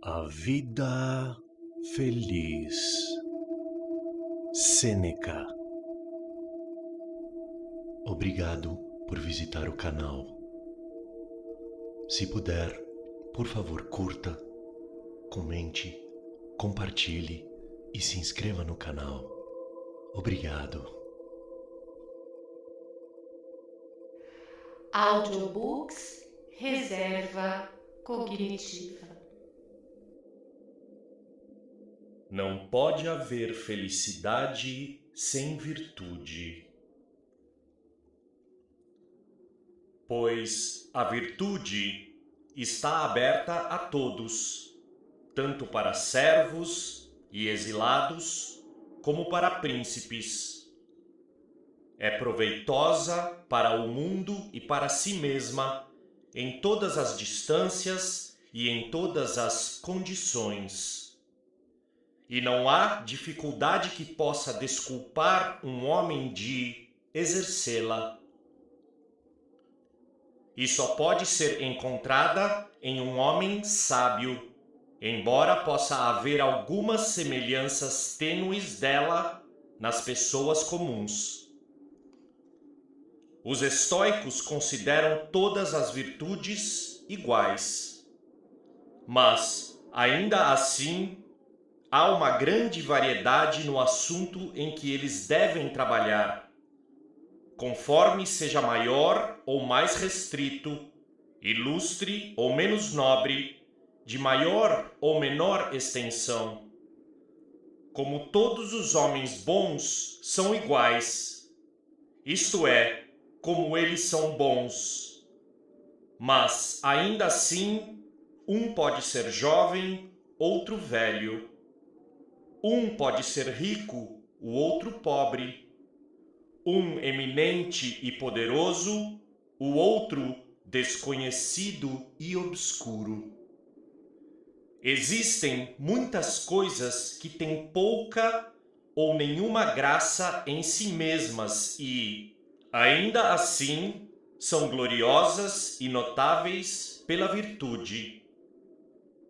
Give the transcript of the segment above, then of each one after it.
A vida feliz. Sêneca. Obrigado por visitar o canal. Se puder, por favor, curta, comente, compartilhe e se inscreva no canal. Obrigado. Audiobooks Reserva Cognitiva. Não pode haver felicidade sem virtude. Pois a virtude está aberta a todos, tanto para servos e exilados, como para príncipes. É proveitosa para o mundo e para si mesma, em todas as distâncias e em todas as condições. E não há dificuldade que possa desculpar um homem de exercê-la. E só pode ser encontrada em um homem sábio, embora possa haver algumas semelhanças tênues dela nas pessoas comuns. Os estoicos consideram todas as virtudes iguais, mas, ainda assim, há uma grande variedade no assunto em que eles devem trabalhar, conforme seja maior ou mais restrito, ilustre ou menos nobre, de maior ou menor extensão. Como todos os homens bons são iguais, isto é, como eles são bons. Mas, ainda assim, um pode ser jovem, outro velho. Um pode ser rico, o outro pobre. Um eminente e poderoso, o outro desconhecido e obscuro. Existem muitas coisas que têm pouca ou nenhuma graça em si mesmas e, ainda assim, são gloriosas e notáveis pela virtude.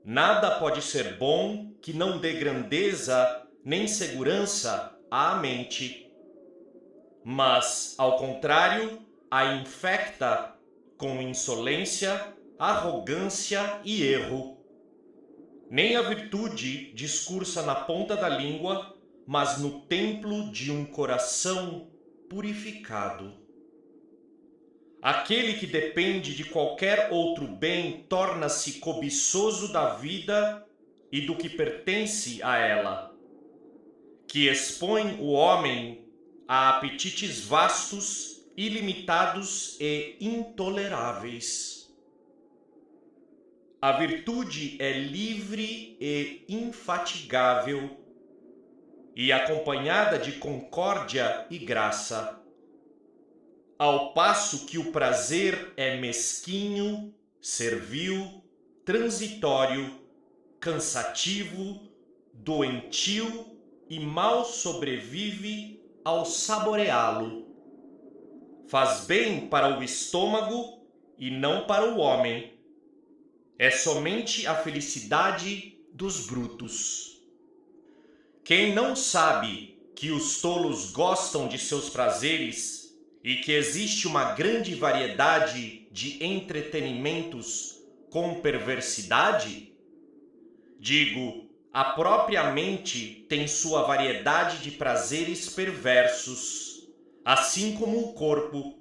Nada pode ser bom que não dê grandeza nem segurança à mente. Mas, ao contrário, a infecta com insolência, arrogância e erro. Nem a virtude discursa na ponta da língua, mas no templo de um coração purificado. Aquele que depende de qualquer outro bem torna-se cobiçoso da vida e do que pertence a ela, que expõe o homem a apetites vastos, ilimitados e intoleráveis. A virtude é livre e infatigável, e acompanhada de concórdia e graça, ao passo que o prazer é mesquinho, servil, transitório, cansativo, doentio e mal sobrevive ao saboreá-lo. Faz bem para o estômago e não para o homem. É somente a felicidade dos brutos. Quem não sabe que os tolos gostam de seus prazeres e que existe uma grande variedade de entretenimentos com perversidade? Digo, a própria mente tem sua variedade de prazeres perversos, assim como o corpo,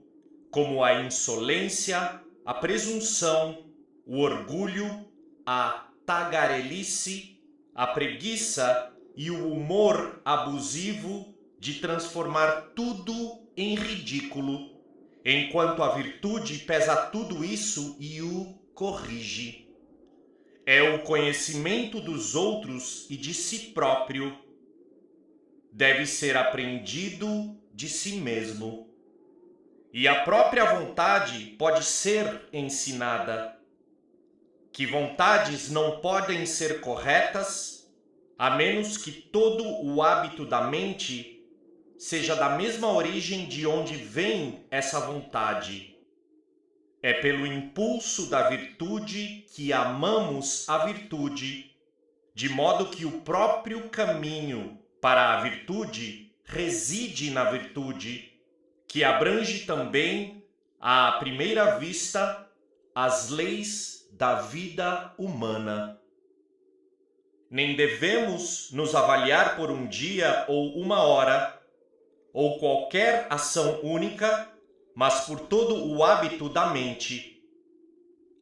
como a insolência, a presunção, o orgulho, a tagarelice, a preguiça e o humor abusivo de transformar tudo em ridículo, enquanto a virtude pesa tudo isso e o corrige. É o conhecimento dos outros e de si próprio. Deve ser aprendido de si mesmo. E a própria vontade pode ser ensinada. Que vontades não podem ser corretas, a menos que todo o hábito da mente seja da mesma origem de onde vem essa vontade. É pelo impulso da virtude que amamos a virtude de modo que o próprio caminho para a virtude reside na virtude, que abrange também, à primeira vista, as leis da vida humana. Nem devemos nos avaliar por um dia ou uma hora, ou qualquer ação única, mas por todo o hábito da mente.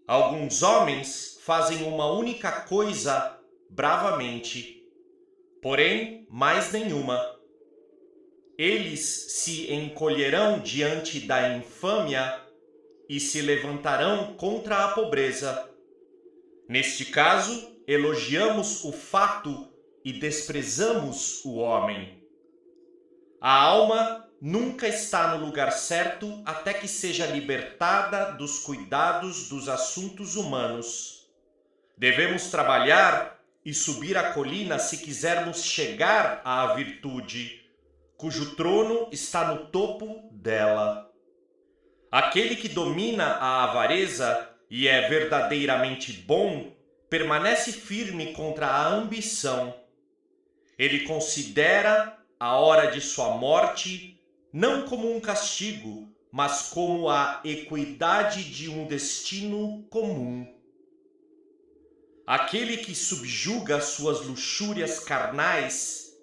Alguns homens fazem uma única coisa bravamente, porém mais nenhuma. Eles se encolherão diante da infâmia e se levantarão contra a pobreza. Neste caso, elogiamos o fato e desprezamos o homem. A alma nunca está no lugar certo até que seja libertada dos cuidados dos assuntos humanos. Devemos trabalhar e subir a colina se quisermos chegar à virtude, cujo trono está no topo dela. Aquele que domina a avareza e é verdadeiramente bom, permanece firme contra a ambição. Ele considera a hora de sua morte não como um castigo, mas como a equidade de um destino comum. Aquele que subjuga suas luxúrias carnais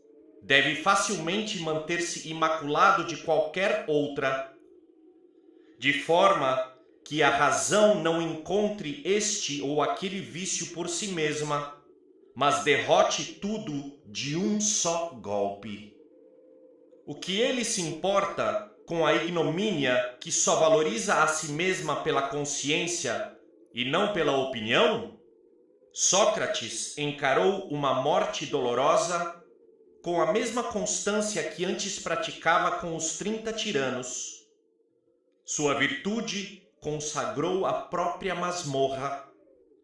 deve facilmente manter-se imaculado de qualquer outra, de forma que a razão não encontre este ou aquele vício por si mesma, mas derrote tudo de um só golpe. O que ele se importa com a ignomínia que só valoriza a si mesma pela consciência e não pela opinião? Sócrates encarou uma morte dolorosa com a mesma constância que antes praticava com os 30 tiranos. Sua virtude consagrou a própria masmorra,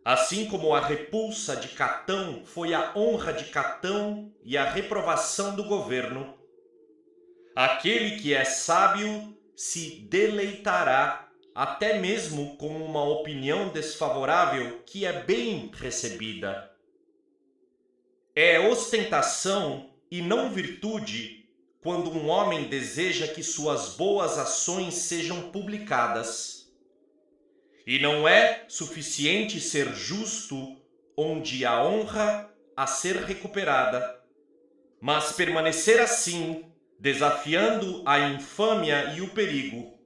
assim como a repulsa de Catão foi a honra de Catão e a reprovação do governo. Aquele que é sábio se deleitará até mesmo com uma opinião desfavorável que é bem recebida. É ostentação e não virtude quando um homem deseja que suas boas ações sejam publicadas. E não é suficiente ser justo onde há honra a ser recuperada, mas permanecer assim, desafiando a infâmia e o perigo.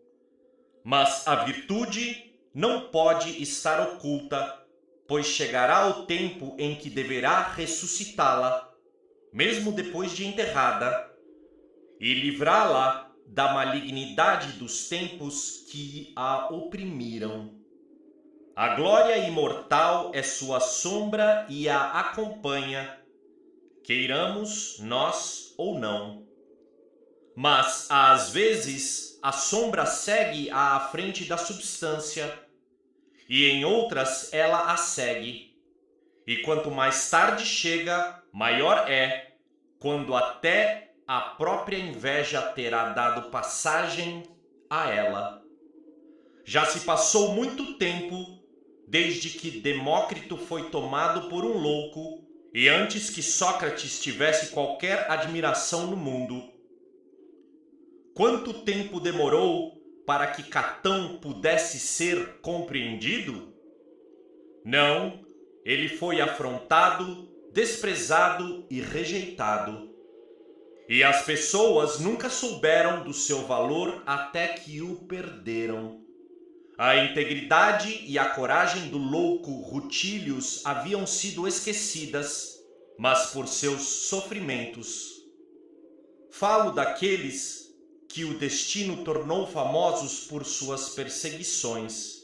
Mas a virtude não pode estar oculta, pois chegará o tempo em que deverá ressuscitá-la, mesmo depois de enterrada, e livrá-la da malignidade dos tempos que a oprimiram. A glória imortal é sua sombra e a acompanha, queiramos nós ou não. Mas, às vezes, a sombra segue à frente da substância, e em outras ela a segue. E quanto mais tarde chega, maior é, quando até a própria inveja terá dado passagem a ela. Já se passou muito tempo desde que Demócrito foi tomado por um louco e antes que Sócrates tivesse qualquer admiração no mundo. Quanto tempo demorou para que Catão pudesse ser compreendido? Não, ele foi afrontado, desprezado e rejeitado. E as pessoas nunca souberam do seu valor até que o perderam. A integridade e a coragem do louco Rutílius haviam sido esquecidas, mas por seus sofrimentos. Falo daqueles que o destino tornou famosos por suas perseguições.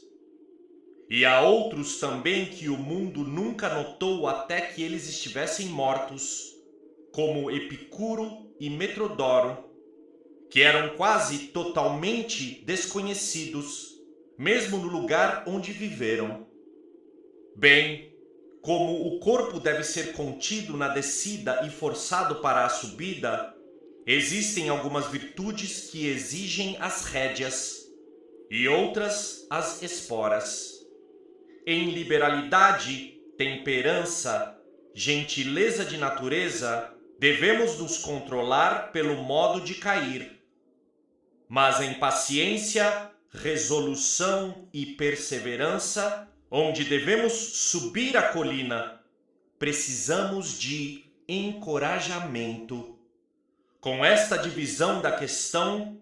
E há outros também que o mundo nunca notou até que eles estivessem mortos, como Epicuro e Metrodoro, que eram quase totalmente desconhecidos, mesmo no lugar onde viveram. Bem, como o corpo deve ser contido na descida e forçado para a subida, existem algumas virtudes que exigem as rédeas e outras as esporas. Em liberalidade, temperança, gentileza de natureza, devemos nos controlar pelo modo de cair. Mas em paciência, resolução e perseverança, onde devemos subir a colina, precisamos de encorajamento. Com esta divisão da questão,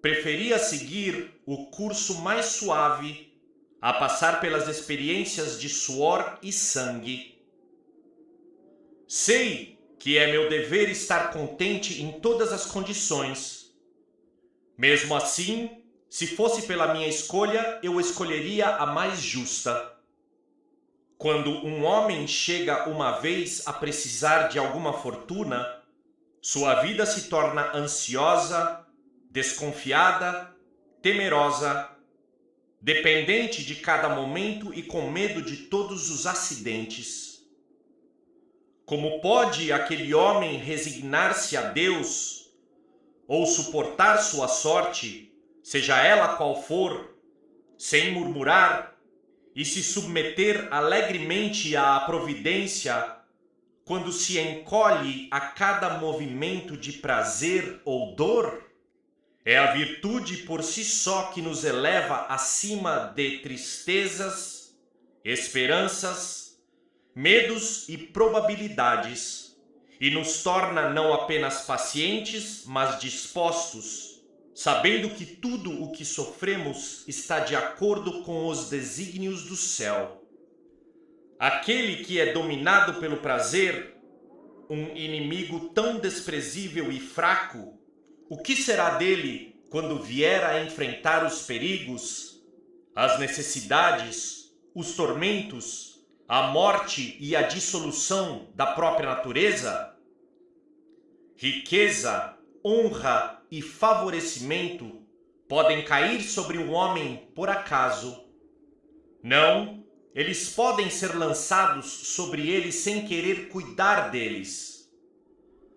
preferia seguir o curso mais suave, a passar pelas experiências de suor e sangue. Sei que é meu dever estar contente em todas as condições. Mesmo assim, se fosse pela minha escolha, eu escolheria a mais justa. Quando um homem chega uma vez a precisar de alguma fortuna, sua vida se torna ansiosa, desconfiada, temerosa, dependente de cada momento e com medo de todos os acidentes. Como pode aquele homem resignar-se a Deus ou suportar sua sorte, seja ela qual for, sem murmurar e se submeter alegremente à providência quando se encolhe a cada movimento de prazer ou dor? É a virtude por si só que nos eleva acima de tristezas, esperanças, medos e probabilidades, e nos torna não apenas pacientes, mas dispostos, sabendo que tudo o que sofremos está de acordo com os desígnios do céu. Aquele que é dominado pelo prazer, um inimigo tão desprezível e fraco, o que será dele quando vier a enfrentar os perigos, as necessidades, os tormentos, a morte e a dissolução da própria natureza? Riqueza, honra e favorecimento podem cair sobre um homem por acaso. Não, eles podem ser lançados sobre ele sem querer cuidar deles.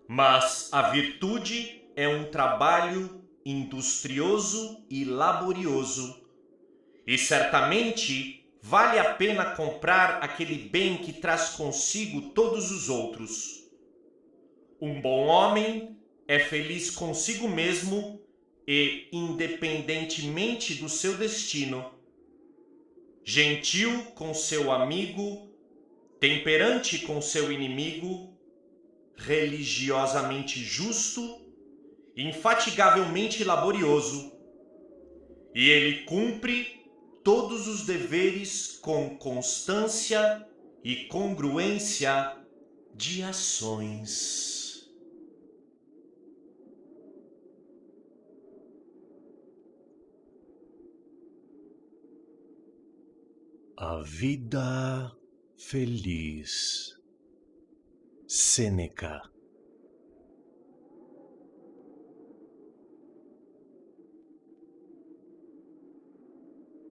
Mas a virtude é um trabalho industrioso e laborioso, e certamente vale a pena comprar aquele bem que traz consigo todos os outros. Um bom homem é feliz consigo mesmo e independentemente do seu destino. Gentil com seu amigo, temperante com seu inimigo, religiosamente justo, infatigavelmente laborioso, e ele cumpre todos os deveres com constância e congruência de ações. A vida feliz. Sêneca.